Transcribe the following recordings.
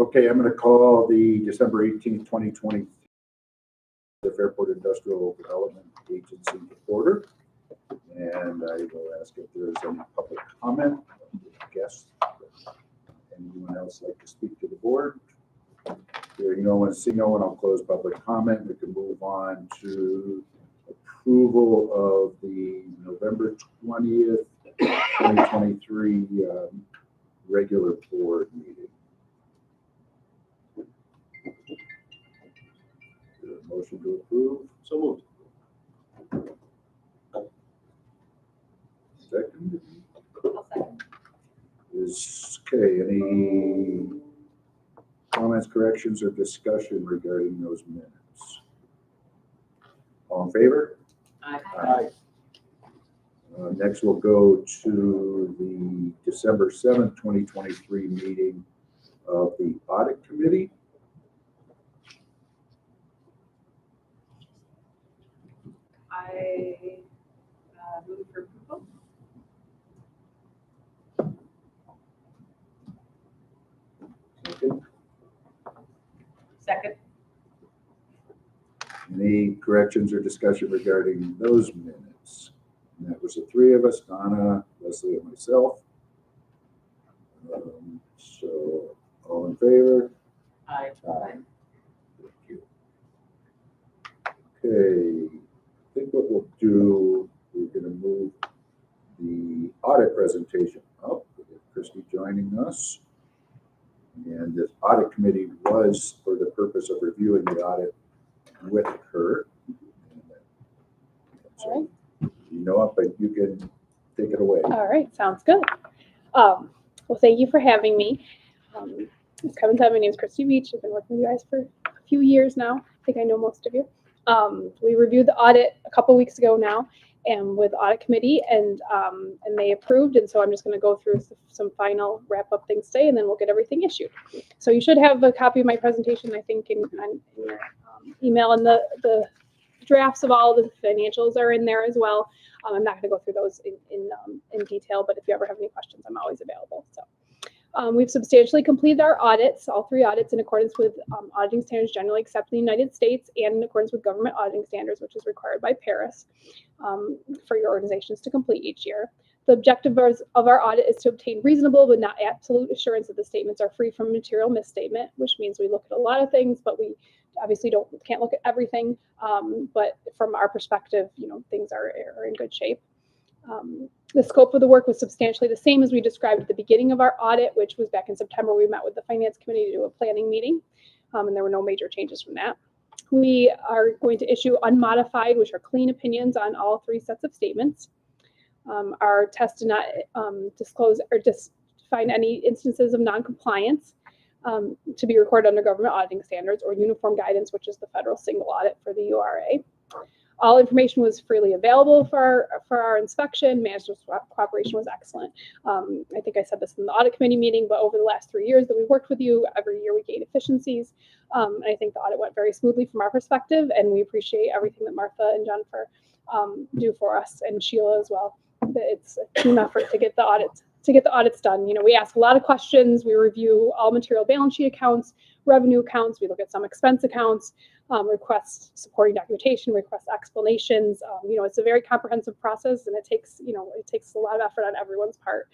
Okay, I'm going to call the December 18th, 2020, the Fairport Industrial Development Agency to order. And I will ask if there is any public comment. Guests, anyone else like to speak to the board? Hearing no one, seeing no one, I'll close public comment. We can move on to approval of the November 20th, 2023 regular board meeting. Motion to approve. So moved. Second. I'll second. Is okay. Any comments, corrections, or discussion regarding those minutes? All in favor? Aye. Aye. Next, we'll go to the December 7th, 2023 meeting of the Audit Committee. I move for approval. Second. Any corrections or discussion regarding those minutes? And that was the three of us, Donna, Leslie, and myself. So, all in favor? Aye. Aye. Thank you. Okay, I think what we'll do, we're going to move the audit presentation up. We have Christy joining us. And this audit committee was for the purpose of reviewing the audit with her. So, you know it, but you can take it away. All right, sounds good. Well, thank you for having me. As Kevin said, my name is Christy Beach. I've been working with you guys for a few years now. I think I know most of you. We reviewed the audit a couple weeks ago now, and with audit committee, and they approved. And so I'm just going to go through some final wrap up things today, and then we'll get everything issued. So you should have a copy of my presentation, I think, in your email, and the drafts of all the financials are in there as well. I'm not going to go through those in detail, but if you ever have any questions, I'm always available. So we've substantially completed our audits, all three audits, in accordance with auditing standards generally accepted in the United States and in accordance with government auditing standards, which is required by Paris for your organizations to complete each year. The objective of our audit is to obtain reasonable but not absolute assurance that the statements are free from material misstatement, which means we look at a lot of things, but we obviously can't look at everything. But from our perspective, things are in good shape. The scope of the work was substantially the same as we described at the beginning of our audit, which was back in September. We met with the Finance Committee to do a planning meeting, and there were no major changes from that. We are going to issue unmodified, which are clean opinions on all three sets of statements. Our test did not disclose or find any instances of noncompliance to be recorded under government auditing standards or uniform guidance, which is the federal single audit for the URA. All information was freely available for our inspection. Management's cooperation was excellent. I think I said this in the audit committee meeting, but over the last 3 years that we've worked with you, every year we gain efficiencies. And I think the audit went very smoothly from our perspective, and we appreciate everything that Martha and Jennifer do for us, and Sheila as well. It's a team effort to get the audits done. We ask a lot of questions. We review all material balance sheet accounts, revenue accounts. We look at some expense accounts, request supporting documentation, request explanations. It's a very comprehensive process, and it takes a lot of effort on everyone's part.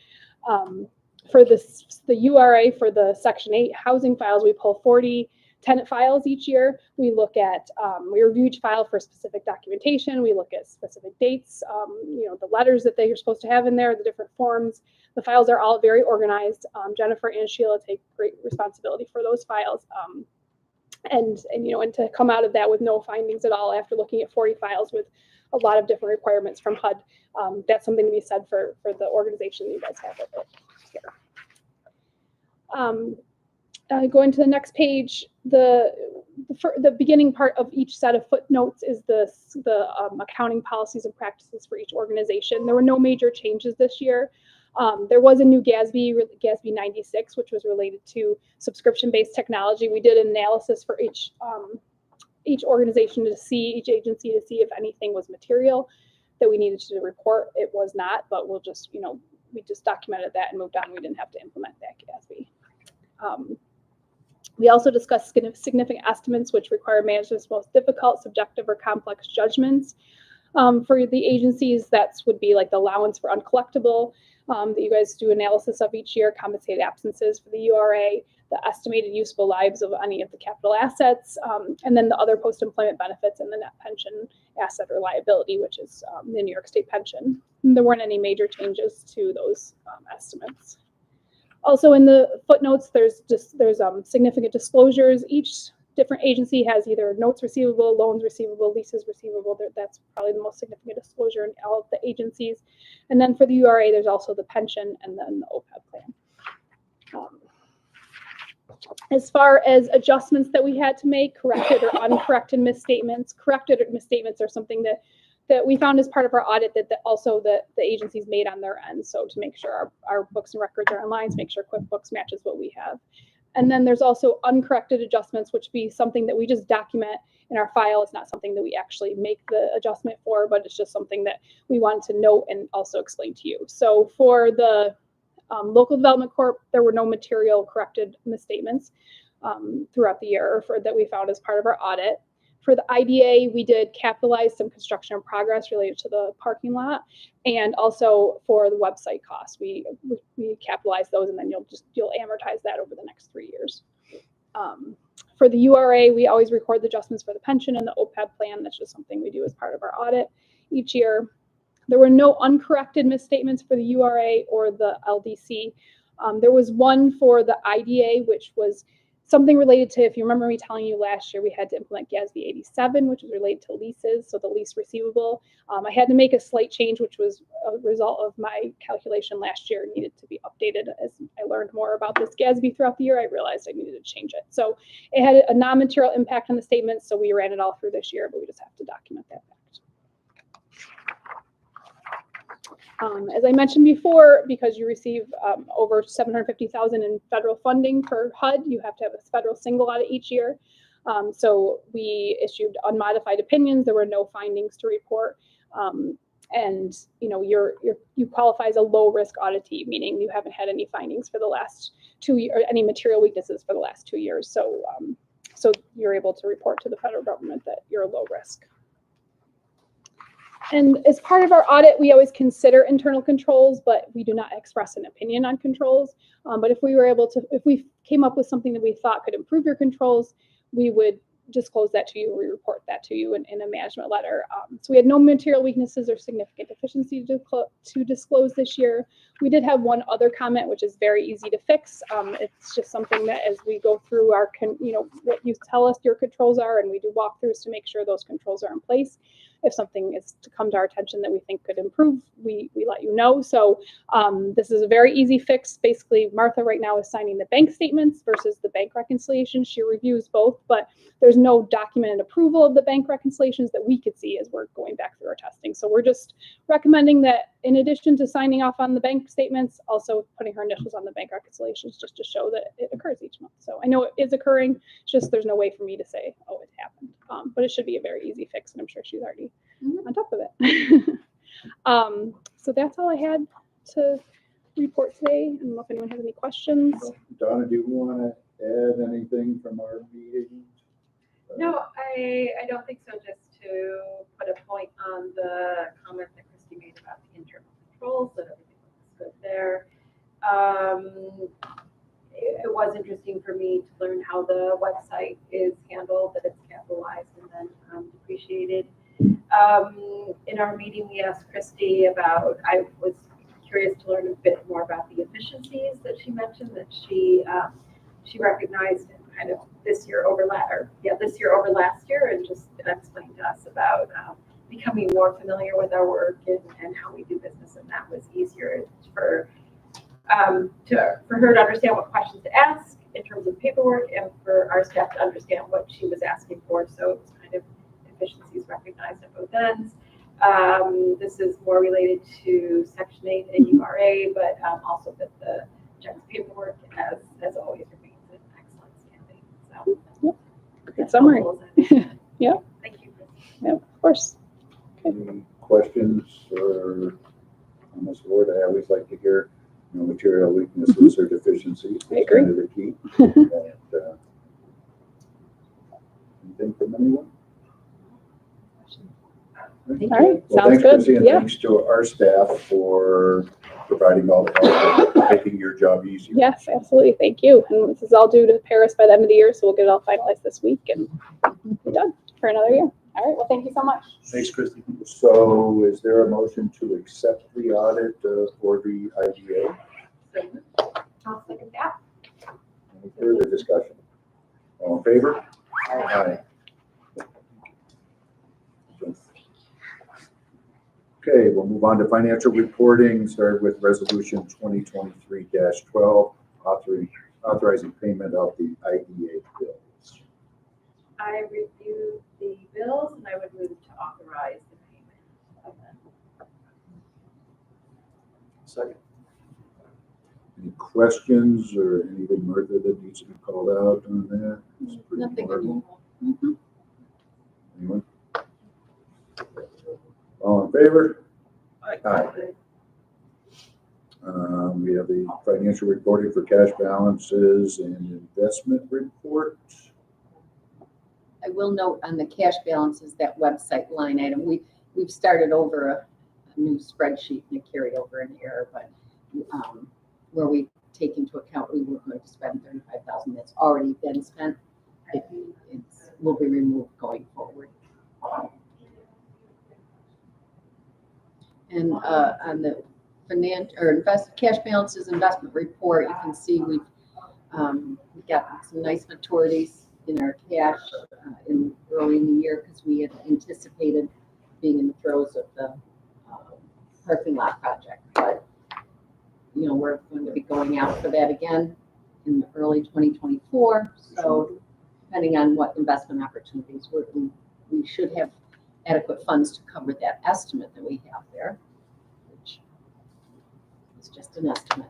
For the URA, for the Section 8 housing files, we pull 40 tenant files each year. We look at, we review each file for specific documentation. We look at specific dates, the letters that they are supposed to have in there, the different forms. The files are all very organized. Jennifer and Sheila take great responsibility for those files. And to come out of that with no findings at all after looking at 40 files with a lot of different requirements from HUD, that's something to be said for the organization that you guys have with it here. Going to the next page, the beginning part of each set of footnotes is the accounting policies and practices for each organization. There were no major changes this year. There was a new GASB 96, which was related to subscription-based technology. We did an analysis for each organization each agency to see if anything was material that we needed to report. It was not, but we just documented that and moved on. We didn't have to implement that GASB. We also discussed significant estimates, which require management's most difficult, subjective, or complex judgments. For the agencies, that would be like the allowance for uncollectible that you guys do analysis of each year, compensated absences for the URA, the estimated useful lives of any of the capital assets, and then the other post-employment benefits and the net pension asset or liability, which is the New York State pension. And there weren't any major changes to those estimates. Also in the footnotes, there's significant disclosures. Each different agency has either notes receivable, loans receivable, leases receivable. That's probably the most significant disclosure in all of the agencies. And then for the URA, there's also the pension and then the OPEB plan. As far as adjustments that we had to make, corrected or uncorrected misstatements, corrected misstatements are something that we found as part of our audit that also the agencies made on their end. So to make sure our books and records are in line, to make sure QuickBooks matches what we have. And then there's also uncorrected adjustments, which be something that we just document in our file. It's not something that we actually make the adjustment for, but it's just something that we wanted to note and also explain to you. So for the Local Development Corp, there were no material corrected misstatements throughout the year that we found as part of our audit. For the IDA, we did capitalize some construction in progress related to the parking lot, and also for the website costs, we capitalized those, and then you'll amortize that over the next 3 years. For the URA, we always record the adjustments for the pension and the OPEB plan. That's just something we do as part of our audit each year. There were no uncorrected misstatements for the URA or the LDC. There was one for the IDA, which was something related to, if you remember me telling you last year, we had to implement GASB 87, which is related to leases, so the lease receivable. I had to make a slight change, which was a result of my calculation last year. It needed to be updated. As I learned more about this GASB throughout the year, I realized I needed to change it. So it had a non-material impact on the statements, so we ran it all through this year, but we just have to document that fact. As I mentioned before, because you receive over $750,000 in federal funding for HUD, you have to have a federal single audit each year. So we issued unmodified opinions. There were no findings to report, and you qualify as a low risk auditee, meaning you haven't had any findings for the last 2 years, or any material weaknesses for the last 2 years. So so you're able to report to the federal government that you're low risk. And as part of our audit, we always consider internal controls, but we do not express an opinion on controls. But if we came up with something that we thought could improve your controls, we would disclose that to you. We report that to you in a management letter. So we had no material weaknesses or significant deficiency to disclose this year. We did have one other comment, which is very easy to fix. It's just something that as we go through what you tell us your controls are, and we do walkthroughs to make sure those controls are in place. If something is to come to our attention that we think could improve, we let you know. So this is a very easy fix. Basically, Martha right now is signing the bank statements versus the bank reconciliations. She reviews both, but there's no documented approval of the bank reconciliations that we could see as we're going back through our testing. So we're just recommending that in addition to signing off on the bank statements, also putting her initials on the bank reconciliations just to show that it occurs each month. So I know it is occurring, it's just there's no way for me to say, oh, it happened. But it should be a very easy fix, and I'm sure she's already on top of it. So that's all I had to report today. I don't know if anyone has any questions. Donna, do you want to add anything from our meeting? No, I don't think so. Just to put a point on the comment that Christy made about the internal controls, that everything looks good there. It was interesting for me to learn how the website is handled, that it's capitalized and then depreciated. In our meeting, we asked Christy about, I was curious to learn a bit more about the efficiencies that she mentioned, that she recognized kind of this year over last year, and just explained to us about becoming more familiar with our work and how we do business, and that was easier for her to understand what questions to ask in terms of paperwork, and for our staff to understand what she was asking for. So it was kind of efficiencies recognized at both ends. This is more related to Section 8 and URA, but also that the Jen's paperwork, as always, remains an excellent standing. So good summary. Yeah. Thank you. Yeah, of course. Any questions or on this board? I always like to hear material weaknesses or deficiencies. I agree. Kind of the key. And, Thank All right, you. Well, sounds thanks, good. Chrissy, and Yeah. thanks to our staff for providing all the help and making your job easier. Yes, absolutely. Thank you. And this is all due to Paris by the end of the year, so we'll get it all finalized this week and we're done for another year. All right. Well, thank you so much. Thanks, Christy. So is there a motion to accept the audit for the IDA? I'll second that. Any further discussion? All in favor? Aye. Okay, we'll move on to financial reporting, start with resolution 2023-12, authorizing payment of the IDA bills. I reviewed the bills and I would move to authorize the payment of them. Second. Any questions or anything, Martha, that needs to be called out on that? It's pretty Nothing normal. unusual. Anyone? All in favor? Aye. We have the financial reporting for cash balances and investment report. I will note on the cash balances, that website line item, we've started over a new spreadsheet and a carryover in error, but where we take into account we were going to spend $35,000 that's already been spent, it will be removed going forward. And on the cash balances investment report, you can see we've got some nice maturities in our cash early in the year because we had anticipated being in the throes of the parking lot project. But we're going to be going out for that again in early 2024. So depending on what investment opportunities we should have adequate funds to cover that estimate that we have there, which is just an estimate.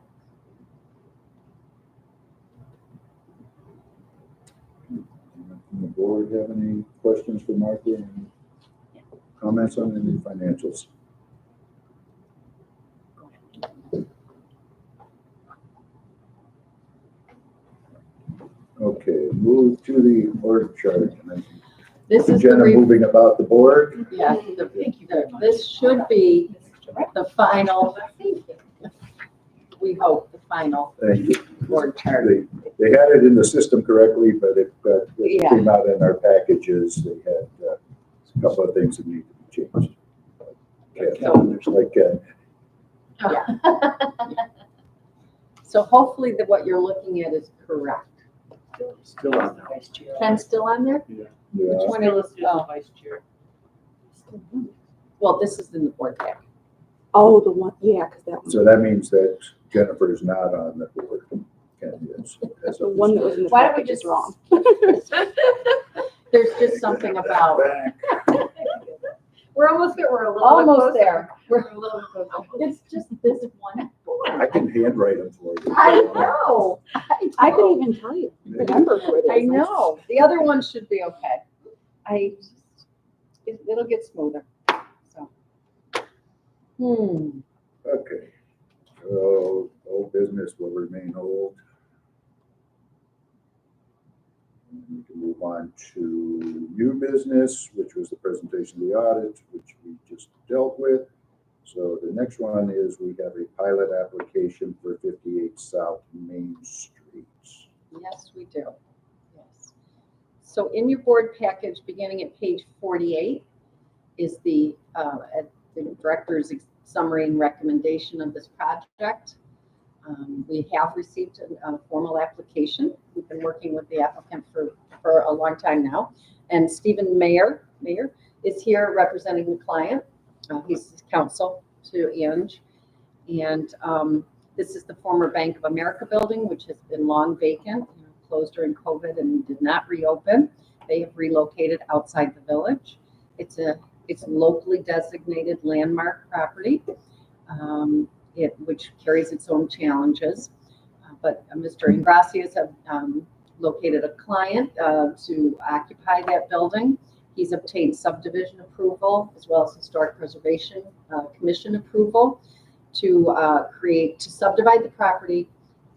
Anyone from the board have any questions for Martha? Any comments on any financials? Okay, move to the org chart. This is Jenna moving about the board. Yeah, this should be the final, we hope, the final Thank you. board chart. They had it in the system correctly, but it Yeah. came out in our packages. They had a couple of things that need to be changed. Like So hopefully what you're looking at is correct. Still on there. Vice chair. Ken's still on there? yeah. Which one are you Listed as vice chair. Well, this is in the board pack. Oh, the one, yeah, because that one, So that means that Jennifer is not on the board. Ken is. As the of one that this was in the Why don't we package is just- wrong. There's just something about, We're almost there. We're a little almost bit there. We're a little bit closer. It's just this one I board. can handwrite them for you. I know. I could even tell you, remember who it is. I know. The other one should be okay. It'll get smoother. So. Okay. So old business will remain old. And we can move on to new business, which was the presentation of the audit, which we just dealt with. So the next one is we have a pilot application for 58 South Main Street. Yes, we do. Yes. So in your board package, beginning at page 48, is the director's summary and recommendation of this project. We have received a formal application. We've been working with the applicant for a long time now. And Stephen Mayer is here representing the client. He's counsel to Inge. And this is the former Bank of America building, which has been long vacant, closed during COVID and did not reopen. They have relocated outside the village. It's locally designated landmark property, which carries its own challenges. But Mr. Ingracias have located a client to occupy that building. He's obtained subdivision approval as well as historic preservation commission approval to subdivide the property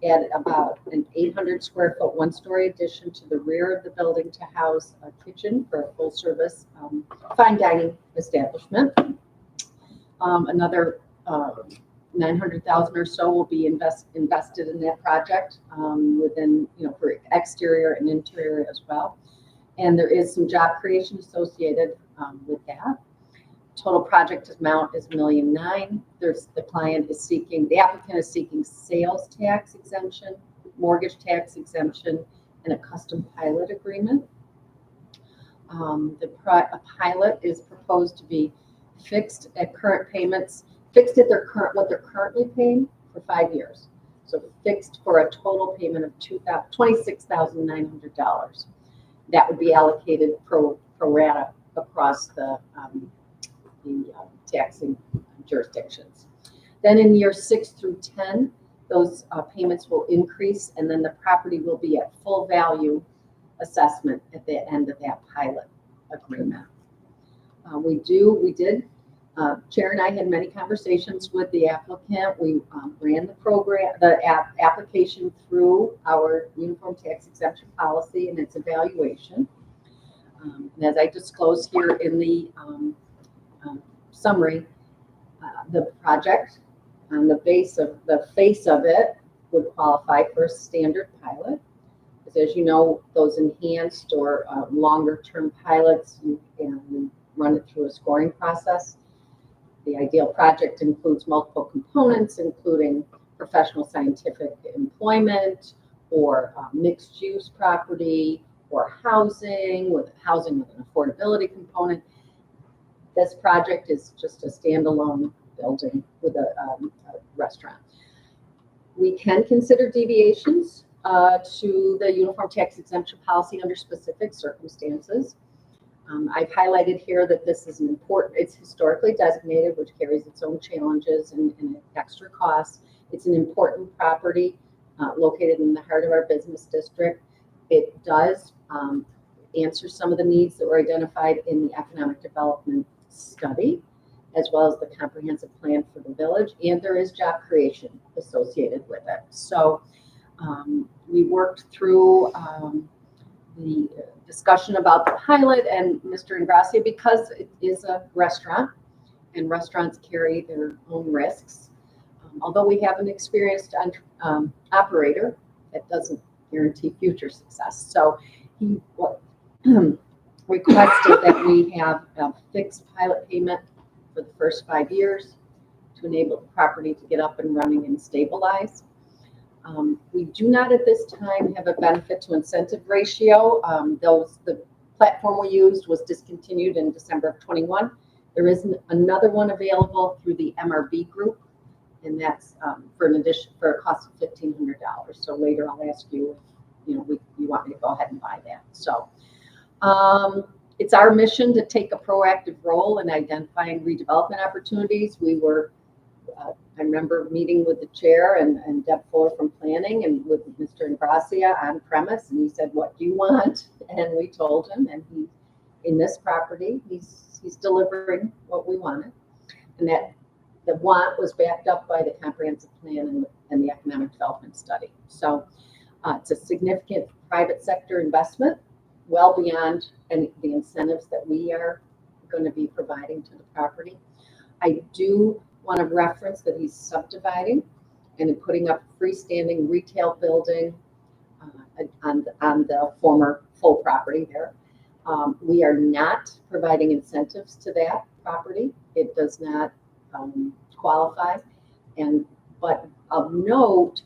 add about an 800 square foot, one-story addition to the rear of the building to house a kitchen for a full-service fine dining establishment. Another 900,000 or so will be invested in that project within, for exterior and interior as well. And there is some job creation associated with that. Total project amount is $1.9 million. The applicant is seeking sales tax exemption, mortgage tax exemption, and a custom pilot agreement. A pilot is proposed to be fixed at current payments, fixed at what they're currently paying for 5 years. So fixed for a total payment of $26,900. That would be allocated pro rata across the taxing jurisdictions. Then in years 6 through 10, those payments will increase, and then the property will be at full value assessment at the end of that pilot agreement. Chair and I had many conversations with the applicant. We ran the application through our uniform tax exemption policy and its evaluation. And as I disclosed here in the summary, the project on the face of it would qualify for a standard pilot. Because as you know, those enhanced or longer term pilots, you can run it through a scoring process. The ideal project includes multiple components, including professional scientific employment or mixed use property or housing with an affordability component. This project is just a standalone building with a restaurant. We can consider deviations to the uniform tax exemption policy under specific circumstances. I've highlighted here that this is it's historically designated, which carries its own challenges and extra costs. It's an important property located in the heart of our business district. It does answer some of the needs that were identified in the economic development study, as well as the comprehensive plan for the village, and there is job creation associated with it. So we worked through the discussion about the pilot and Mr. Ingrassia, because it is a restaurant and restaurants carry their own risks. Although we have an experienced operator, that doesn't guarantee future success. So he requested that we have a fixed pilot payment for the first 5 years to enable the property to get up and running and stabilize. We do not at this time have a benefit to incentive ratio. The platform we used was discontinued in December of 21. There is another one available through the MRB group, and that's for a cost of $1,500. So later I'll ask you if you want me to go ahead and buy that. So it's our mission to take a proactive role in identifying redevelopment opportunities. I remember meeting with the chair and Deb Fuller from planning and with Mr. Ingrassia on premise, and he said, "What do you want?" And we told him, and in this property, he's delivering what we wanted, and that the want was backed up by the comprehensive plan and the economic development study. So it's a significant private sector investment, well beyond the incentives that we are going to be providing to the property. I do want to reference that he's subdividing and putting up freestanding retail building on the former full property there. We are not providing incentives to that property. It does not qualify. But of note,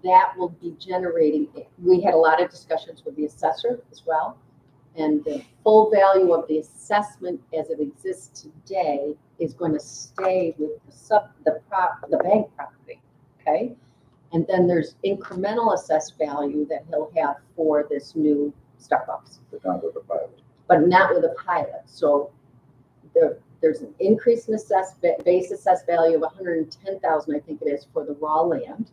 that will be generating, we had a lot of discussions with the assessor as well, and the full value of the assessment as it exists today is going to stay with the bank property, okay? And then there's incremental assessed value that he'll have for this new Starbucks. But not with the pilot. But not with a pilot. So there's an increase in base assessed value of $110,000, I think it is, for the raw land.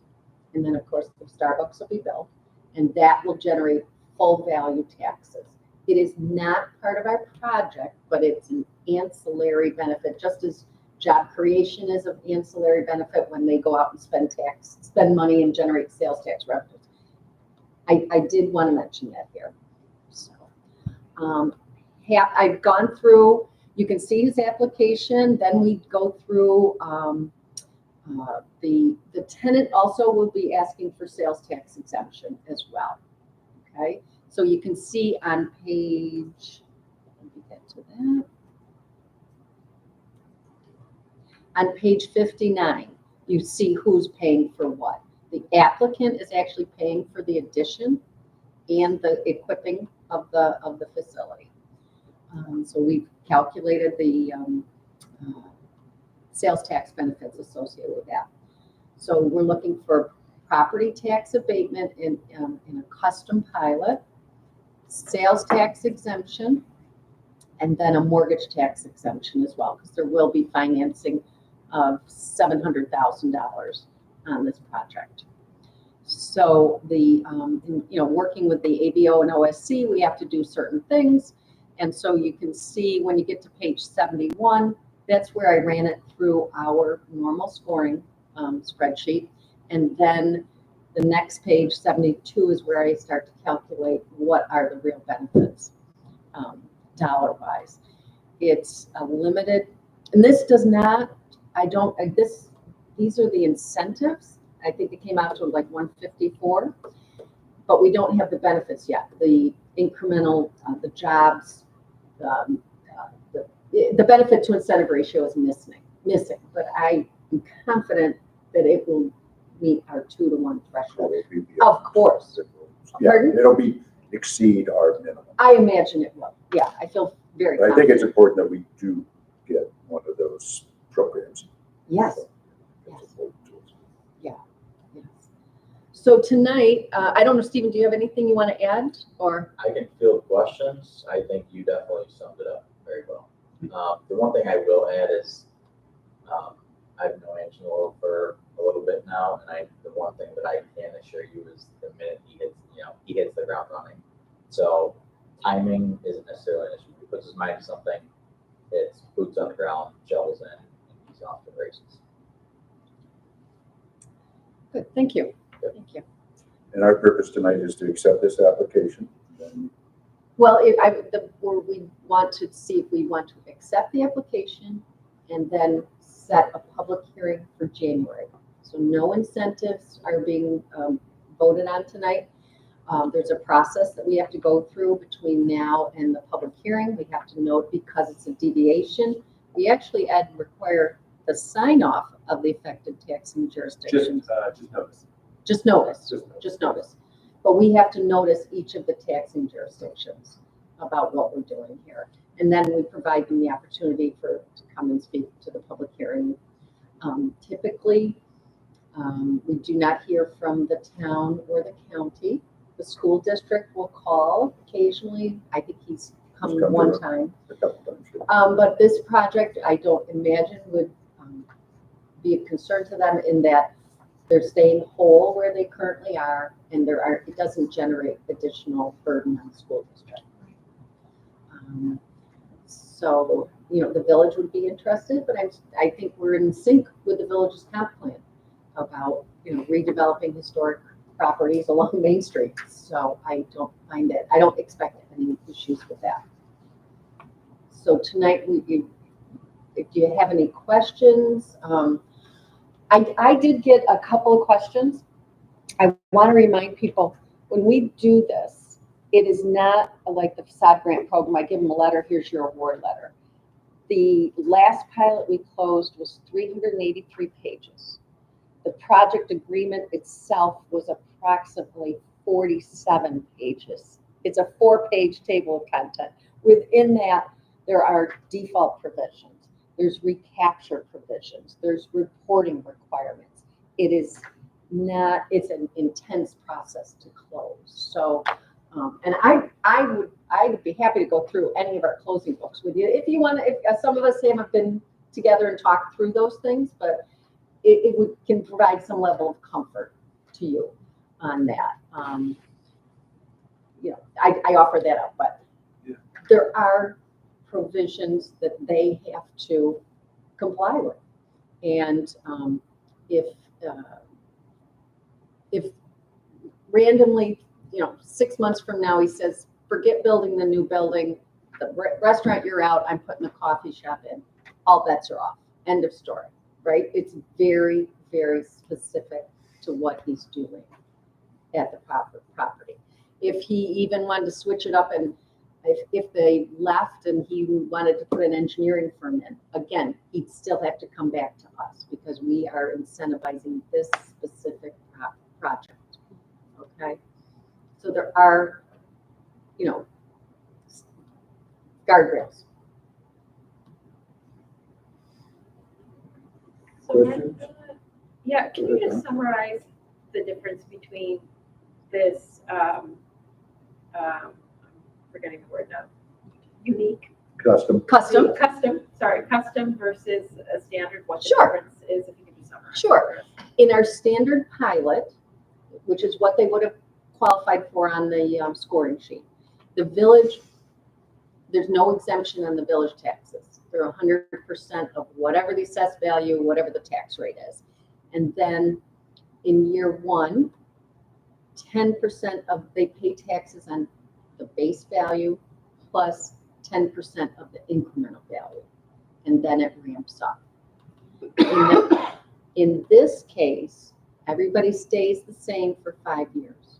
And then of course the Starbucks will be built, and that will generate full value taxes. It is not part of our project, but it's an ancillary benefit, just as Job creation is an ancillary benefit when they go out and spend money and generate sales tax revenues. I did want to mention that here. So, I've gone through, you can see his application, then we go through, the tenant also will be asking for sales tax exemption as well. Okay, so you can see on page, let me get to that. On page 59, you see who's paying for what. The applicant is actually paying for the addition and the equipping of the facility. So we've calculated the sales tax benefits associated with that. So we're looking for property tax abatement in a custom pilot, sales tax exemption, and then a mortgage tax exemption as well, because there will be financing of $700,000 on this project. So working with the ABO and OSC, we have to do certain things. And so you can see when you get to page 71, that's where I ran it through our normal scoring spreadsheet. And then the next page, 72, is where I start to calculate what are the real benefits dollar-wise. It's a limited, and this does not, these are the incentives. I think it came out to like 154, but we don't have the benefits yet. The incremental, the jobs, the benefit to incentive ratio is missing, but I am confident that it will meet our 2-to-1 threshold. Of course. Yeah, Pardon? it'll exceed our minimum. I imagine it will. Yeah, I feel very But I confident. think it's important that we do get one of those programs. Yes. It's important to us. Yes. So tonight, I don't know, Stephen, do you have anything you want to add, or? I can field questions. I think you definitely summed it up very well. The one thing I will add is I've known Angelo for a little bit now, and the one thing that I can assure you is the minute he hits the ground running. So timing isn't necessarily an issue. He puts his mind to something, it's boots on the ground, shovels in, and he's off to the races. Good, thank you. Thank you. And our purpose tonight is to accept this application. Then Well, we want to see if we want to accept the application and then set a public hearing for January. So no incentives are being voted on tonight. There's a process that we have to go through between now and the public hearing. We have to note, because it's a deviation, we actually require the sign off of the affected taxing jurisdictions. Just notice. Just notice. But we have to notice each of the taxing jurisdictions about what we're doing here. And then we provide them the opportunity to come and speak to the public hearing. Typically, we do not hear from the town or the county. The school district will call occasionally. I think he's come one time. a couple times. Yeah. But this project, I don't imagine would be a concern to them, in that they're staying whole where they currently are, and it doesn't generate additional burden on the school district. So, the village would be interested, but I think we're in sync with the village's comp plan about, redeveloping historic properties along Main Street. So I don't expect any issues with that. So tonight, if you have any questions, I did get a couple of questions. I want to remind people, when we do this, it is not like the facade grant program. I give them a letter, here's your award letter. The last pilot we closed was 383 pages. The project agreement itself was approximately 47 pages. It's a 4-page table of content. Within that, there are default provisions. There's recapture provisions. There's reporting requirements. It's an intense process to close. So, and I'd be happy to go through any of our closing books with you if you want to. If some of us haven't been together and talked through those things, but it can provide some level of comfort to you on that. I offer that up, but there are provisions that they have to comply with. And if randomly, 6 months from now, he says, forget building the new building, the restaurant, you're out, I'm putting a coffee shop in, all bets are off. End of story, right? It's very, very specific to what he's doing at the property. If he even wanted to switch it up, and if they left and he wanted to put an engineering firm in, again, he'd still have to come back to us because we are incentivizing this specific project. Okay? So there are, guardrails. So Questions? yeah, can Go you ahead, just summarize the difference between this, I'm forgetting the word now, unique? Custom. Custom. Custom versus a standard, what the Sure. difference is, if you could just summarize. Sure. In our standard pilot, which is what they would have qualified for on the scoring sheet, the village, there's no exemption on the village taxes. They're 100% of whatever the assessed value, whatever the tax rate is. And then in year one, 10% of, they pay taxes on the base value plus 10% of the incremental value. And then it ramps up. In this case, everybody stays the same for 5 years.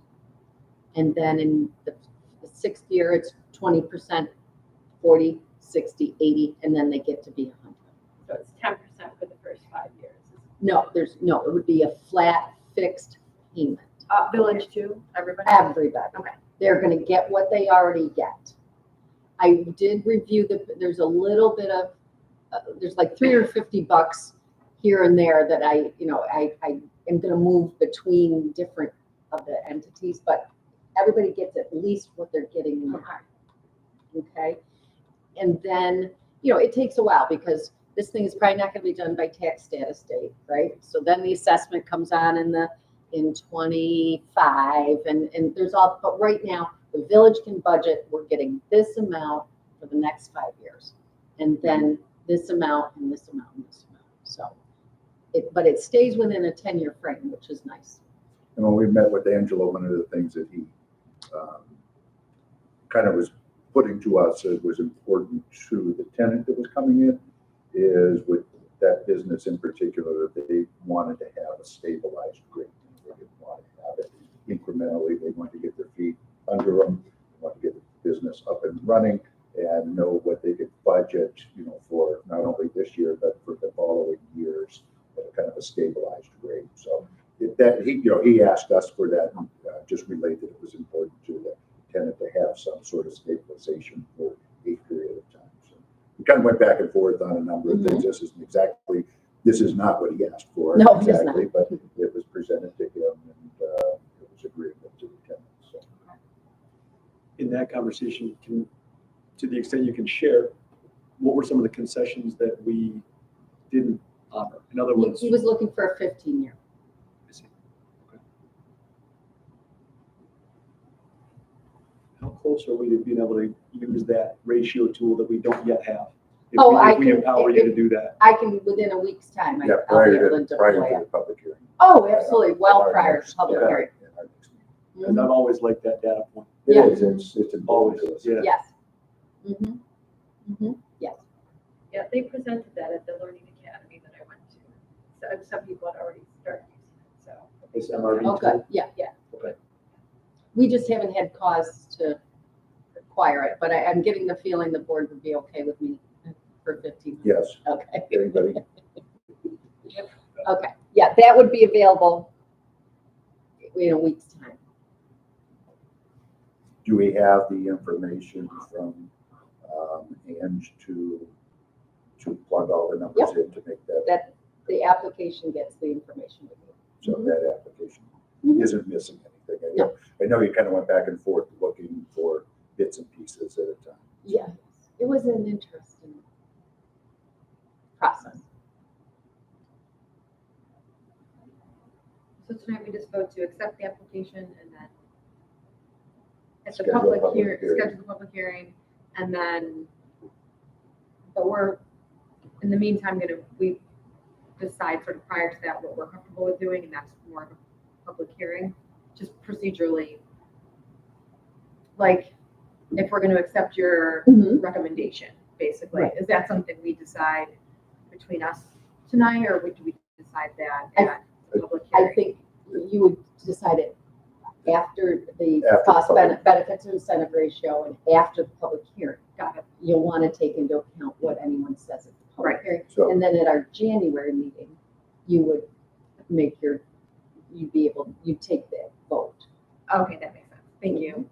And then in the 6th year, it's 20%, 40, 60, 80, and then they get to be 100. So it's 10% for the first 5 years. No, it would be a flat, fixed payment. Village too, everybody? Everybody. Okay. They're gonna get what they already get. I did review there's a little bit of, there's like $350 here and there that I am gonna move between different of the entities, but everybody gets at least what they're getting now. Okay? And then, it takes a while because this thing is probably not gonna be done by tax status date, right? So then the assessment comes on in 25 and there's all, but right now the village can budget, we're getting this amount for the next 5 years. And then this amount and this amount and this amount. So but it stays within a 10-year frame, which is nice. And when we met with Angelo, one of the things that he kind of was putting to us that was important to the tenant that was coming in is with that business in particular, that they wanted to have a stabilized rate. They didn't want to have it incrementally. They wanted to get their feet under them. They wanted to get the business up and running and know what they could budget, for not only this year, but for the following years at a kind of a stabilized rate. So he asked us for that, just relayed that it was important to the tenant to have some sort of stabilization for a period of time. So we kind of went back and forth on a number of things. This is not what he asked for. No, it is exactly, not. but it was presented to him and it was agreeable to the tenant. So. In that conversation, to the extent you can share, what were some of the concessions that we didn't honor? In other words, He was looking for a 15-year. I see. Okay. How close are we to being able to use that ratio tool that we don't yet have? If we empower you to do that. I can, within a week's time, Yeah, I'll be prior able to to prior deploy to it. the public hearing. Oh, absolutely, well Our prior to next- public yeah, hearing. in our next meeting. And I've always liked that data point. It Yeah. is, it's important to us. Yeah. Yes. Mm-hmm. Mm-hmm. Yes. Yeah, they presented that at the Learning Academy that I went to. So some people had already started using it, so. This MRV Oh, good, tool. yeah. Okay. We just haven't had cause to require it, but I'm getting the feeling the board would be okay with me for 15. Yes, Okay. everybody, Okay, yeah, that would be available in a week's time. do we have the information from Ange to plug all the numbers in to make that, That the application gets the information we need. so that application Mhm. isn't missing anything? No. I know you kind of went back and forth looking for bits and pieces at a time. Yeah, it was an interesting process. So tonight we just vote to accept the application and then at the Schedule a public public hearing. schedule the public hearing and then, but we're in the meantime, we decide sort of prior to that what we're comfortable with doing, and that's more of a public hearing, just procedurally. Like, if we're gonna accept your Mhm. recommendation, basically, Right. is that something we decide between us tonight, or do we decide that at the public I hearing? think you would decide it after the After the cost public- benefit to incentive ratio and after the public hearing. Got it. You'll want to take into account what anyone says at the public Right. hearing. So, And then at our January meeting, you would you'd take that vote. Okay, that makes sense. Thank you.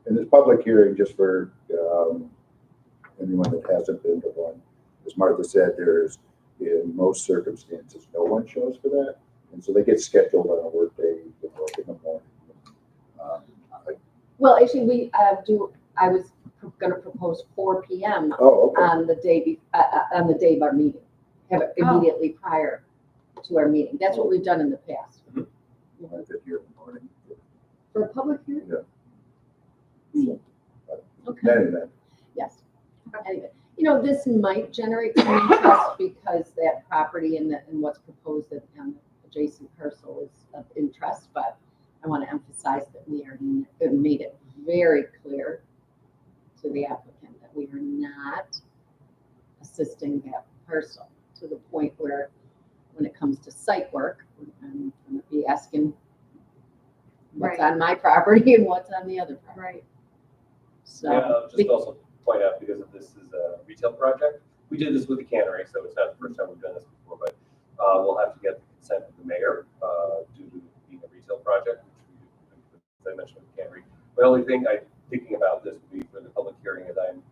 in this public hearing, just for anyone that hasn't been to one, as Martha said, there's, in most circumstances, no one shows for that. And so they get scheduled on a work day, they work in the morning. Well, actually, I was gonna propose 4 PM Oh, okay. on the day of our meeting. Have it immediately prior to our meeting. That's what we've done in the past. I did here in the morning. For a public hearing? So, Okay. Anyway, Yes. Anyway, this might generate some interest because that property and what's proposed on the adjacent parcel is of interest, but I want to emphasize that we made it very clear to the applicant that we are not assisting that parcel to the point where when it comes to site work, I'm going to be asking what's Right. on my property and what's on the other property. Right. So. Yeah, just also point out, because of this is a retail project, we did this with the cannery, so it's not the first time we've done this before, but we'll have to get the consent of the mayor due to being a retail project, which we, as I mentioned with the cannery. The only thing I'm thinking about this would be for the public hearing is I'm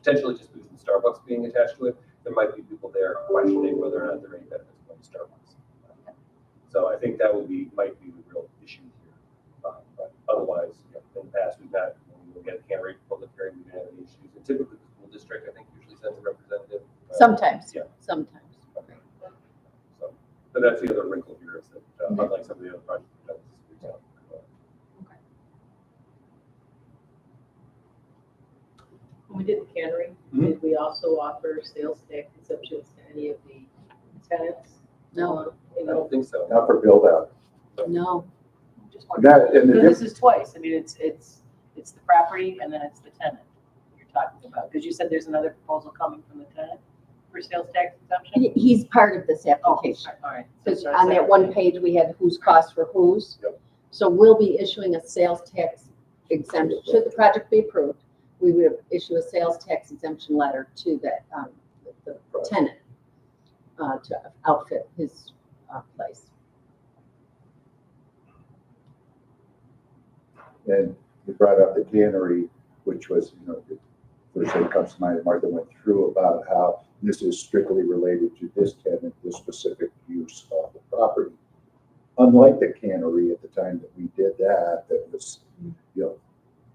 potentially just because of the Starbucks being attached to it, there might be people there questioning whether or not there are any benefits going to Starbucks. So I think that might be the real issue here. But otherwise, in the past, we've had, when we get a cannery public hearing, we didn't have any issues. And typically, the school district, I think, usually sends a representative. Sometimes. Yeah. Sometimes. So, but that's the other wrinkle here is that, unlike some of the other projects we've done, this is retail. When we did the cannery, Mhm. did we also offer sales tax exemptions to any of the tenants? No, I don't think so. not for build out. no. Just wondering. That, and the Because this is twice. I mean, it's the property and then it's the tenant you're talking about. Because you said there's another proposal coming from the tenant for sales tax exemption? He's part of this Oh, application. all right. Because on that one page, we had whose costs for whose. Yep. So we'll be issuing a sales tax exemption. Should the project be approved, we would issue a sales tax exemption letter to the tenant to outfit his place. And you brought up the cannery, which was, the first thing that comes to mind, Martha went through about how this is strictly related to this tenant, this specific use of the property. Unlike the cannery at the time that we did that was,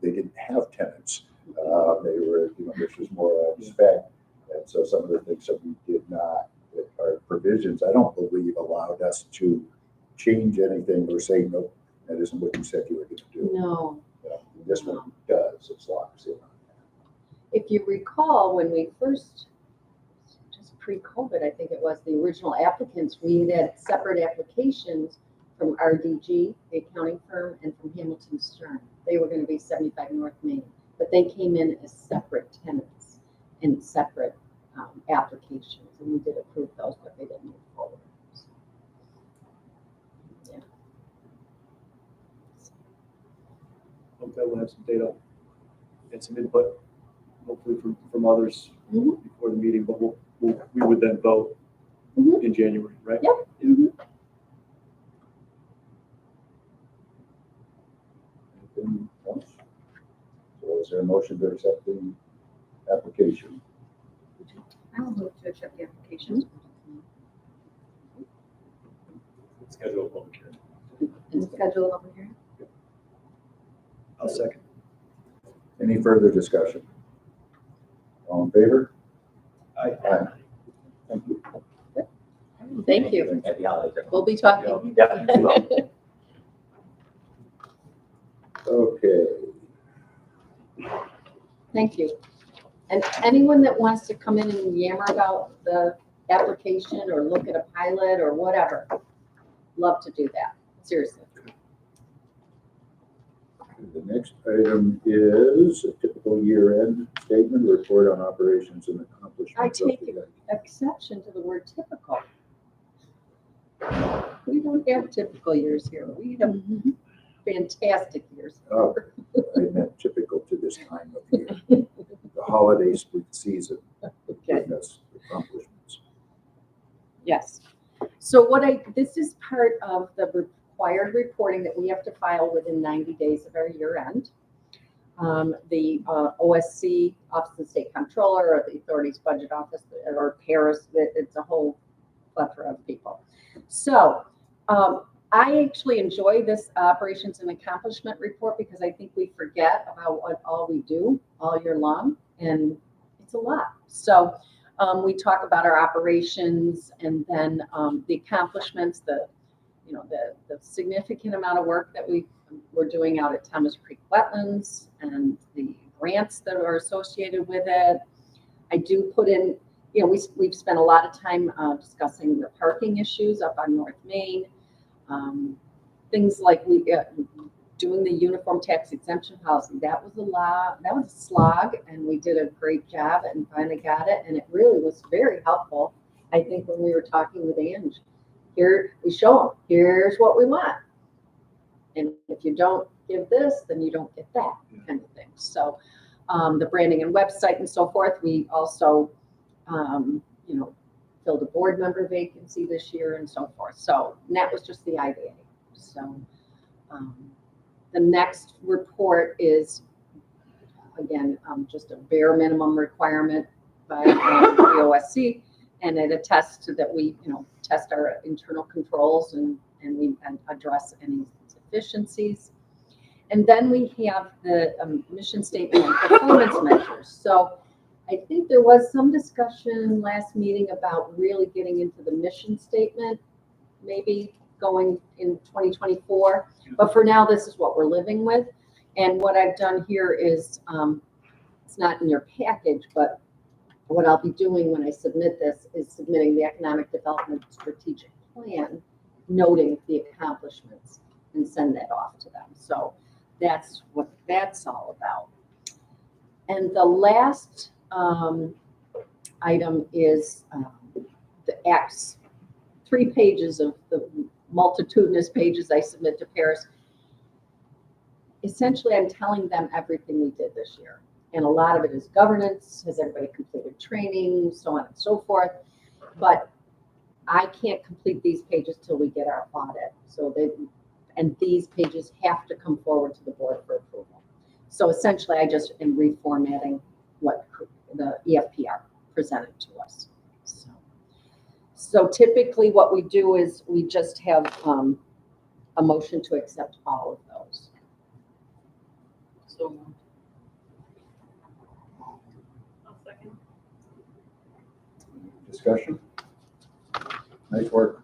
they didn't have tenants. They were, this was more a spec. And so some of the things that we did not, that our provisions, I don't believe allowed us to change anything or say, nope, that isn't what you said you were going to do. No. This one does, it's locks in on If you recall, when we first, just pre-COVID, I think it was, the original applicants, we had separate applications from RDG, the accounting firm, and from Hamilton Stern. They were going to be 75 North Main, but they came in as separate tenants in separate applications, and we did approve those, but they didn't move forward. Yeah. Hope that we'll have some data and some input, hopefully from others Mhm. before the meeting, but we would then vote Mhm. in January, right? Yep. Yeah. Mhm. Anything else? So is there a motion to accept the application? I will move to accept the application. Schedule a public hearing. And schedule a public hearing. I'll second. Any further discussion? All in favor? Aye. Aye. Thank you. Thank you. Happy holidays. We'll be talking. Yeah. we will. Okay. Thank you. And anyone that wants to come in and yammer about the application or look at a pilot or whatever, love to do that, seriously. The next item is a typical year-end statement, report on operations and accomplishments. I take exception to the word typical. We don't have typical years here. We have fantastic years. Oh, I meant typical to this time of year. The holiday season, goodness, accomplishments. Yes. So this is part of the required reporting that we have to file within 90 days of our year end. The OSC, Office of the State Comptroller, or the Authorities Budget Office, or Paris, it's a whole plethora of people. So I actually enjoy this operations and accomplishment report because I think we forget about what all we do all year long, and it's a lot. So we talk about our operations, and then the accomplishments, the significant amount of work that we're doing out at Thomas Creek Wetlands, and the grants that are associated with it. I do put in, we've spent a lot of time discussing the parking issues up on North Main. Things like doing the uniform tax exemption policy. That was a slog, and we did a great job and finally got it. And it really was very helpful, I think, when we were talking with Ange. Here, we show them, here's what we want. And if you don't give this, then you don't get that kind of thing. So the branding and website and so forth, we also, filled a board member vacancy this year and so forth. So that was just the idea. So the next report is, again, just a bare minimum requirement by the OSC, and it attests to that we, test our internal controls and we address any deficiencies. And then we have the mission statement and performance measures. So I think there was some discussion last meeting about really getting into the mission statement, maybe going in 2024. But for now, this is what we're living with. And what I've done here is, it's not in your package, but what I'll be doing when I submit this is submitting the Economic Development Strategic Plan, noting the accomplishments, and send that off to them. So that's what that's all about. And the last item is the Acts, 3 pages of the multitudinous pages I submit to Paris. Essentially, I'm telling them everything we did this year. And a lot of it is governance, has everybody completed training, so on and so forth. But I can't complete these pages till we get our audit. And these pages have to come forward to the board for approval. So essentially, I just am reformatting what the EFPR presented to us. So typically what we do is we just have a motion to accept all of those. So Discussion? Nice work.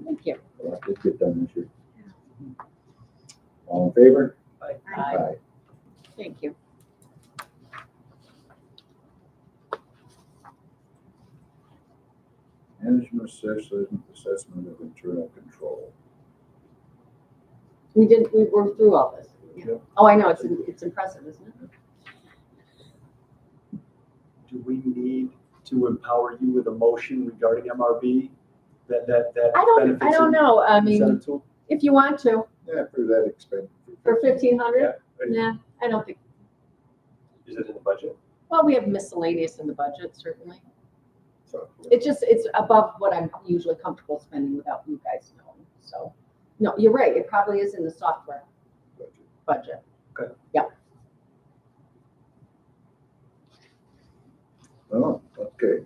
Thank you. A lot did get done this year. All in favor? Aye. Thank you. Management assessment of internal control. We worked through all this. Yeah. Oh, I know, it's impressive, isn't it? Do we need to empower you with a motion regarding MRB? That I don't know. I mean, incentive tool? if you want to, Yeah, for that expense. for 1,500, Yeah. nah, I don't think. Is it in the budget? Well, we have miscellaneous in the budget, certainly. So, It's above what I'm usually comfortable spending without you guys knowing. So, no, you're right. It probably is in the software budget. Okay. Yep. Oh, okay.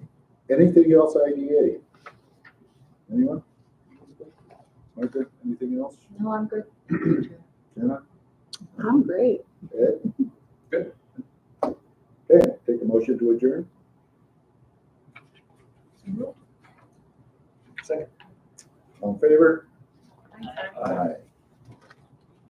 Anything else IDA? Anyone? Martha, anything else? No, I'm good. Jenna? I'm great. Ed? Good. Okay, take a motion to adjourn. Second. All in favor? Thanks. Aye.